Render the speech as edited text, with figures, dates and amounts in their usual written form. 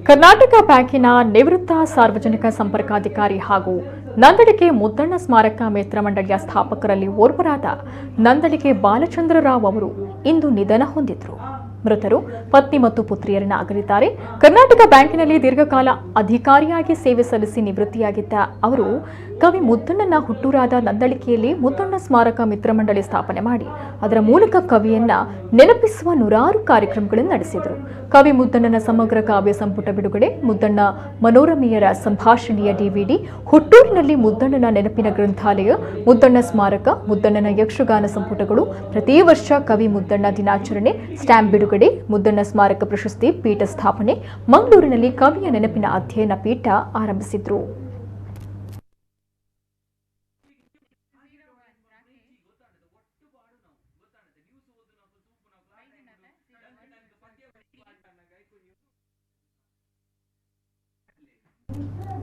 ಕರ್ನಾಟಕ ಬ್ಯಾಂಕಿನ ನಿವೃತ್ತ ಸಾರ್ವಜನಿಕ ಸಂಪರ್ಕಾಧಿಕಾರಿ ಹಾಗೂ ನಂದಳಿಕೆ ಮುದ್ದಣ್ಣ ಸ್ಮಾರಕ ಮಿತ್ರ ಮಂಡಳಿಯ ಸ್ಥಾಪಕರಲ್ಲಿ ಓರ್ವರಾದ ನಂದಳಿಕೆ ಬಾಲಚಂದ್ರರಾವ್ ಅವರು ಇಂದು ನಿಧನ ಹೊಂದಿದರು. ಮೃತರು ಪತ್ನಿ ಮತ್ತು ಪುತ್ರಿಯರನ್ನು ಅಗಲಿದ್ದಾರೆ. ಕರ್ನಾಟಕ ಬ್ಯಾಂಕಿನಲ್ಲಿ ದೀರ್ಘಕಾಲ ಅಧಿಕಾರಿಯಾಗಿ ಸೇವೆ ಸಲ್ಲಿಸಿ ನಿವೃತ್ತಿಯಾಗಿದ್ದ ಅವರು ಕವಿ ಮುದ್ದಣ್ಣನ ಹುಟ್ಟೂರಾದ ನಂದಳಿಕೆಯಲ್ಲಿ ಮುದ್ದಣ್ಣ ಸ್ಮಾರಕ ಮಿತ್ರ ಮಂಡಳಿ ಸ್ಥಾಪನೆ ಮಾಡಿ ಅದರ ಮೂಲಕ ಕವಿಯನ್ನ ನೆನಪಿಸುವ ನೂರಾರು ಕಾರ್ಯಕ್ರಮಗಳನ್ನು ನಡೆಸಿದರು. ಕವಿ ಮುದ್ದಣ್ಣನ ಸಮಗ್ರ ಕಾವ್ಯ ಸಂಪುಟ ಬಿಡುಗಡೆ, ಮುದ್ದಣ್ಣ ಮನೋರಮೆಯರ ಸಂಭಾಷಣೆಯ ಡಿವಿಡಿ, ಹುಟ್ಟೂರಿನಲ್ಲಿ ಮುದ್ದಣ್ಣನ ನೆನಪಿನ ಗ್ರಂಥಾಲಯ, ಮುದ್ದಣ್ಣ ಸ್ಮಾರಕ, ಮುದ್ದಣ್ಣನ ಯಕ್ಷಗಾನ ಸಂಪುಟಗಳು, ಪ್ರತಿ ವರ್ಷ ಕವಿ ಮುದ್ದಣ್ಣ ದಿನಾಚರಣೆ, ಸ್ಟ್ಯಾಂಪ್ ಬಿಡುಗಡೆ, ಮುದ್ದಣ್ಣ ಸ್ಮಾರಕ ಪ್ರಶಸ್ತಿ ಪೀಠ ಸ್ಥಾಪನೆ, ಮಂಗಳೂರಿನಲ್ಲಿ ಕವಿಯ ನೆನಪಿನ ಅಧ್ಯಯನ ಪೀಠ ಆರಂಭಿಸಿದ್ರು.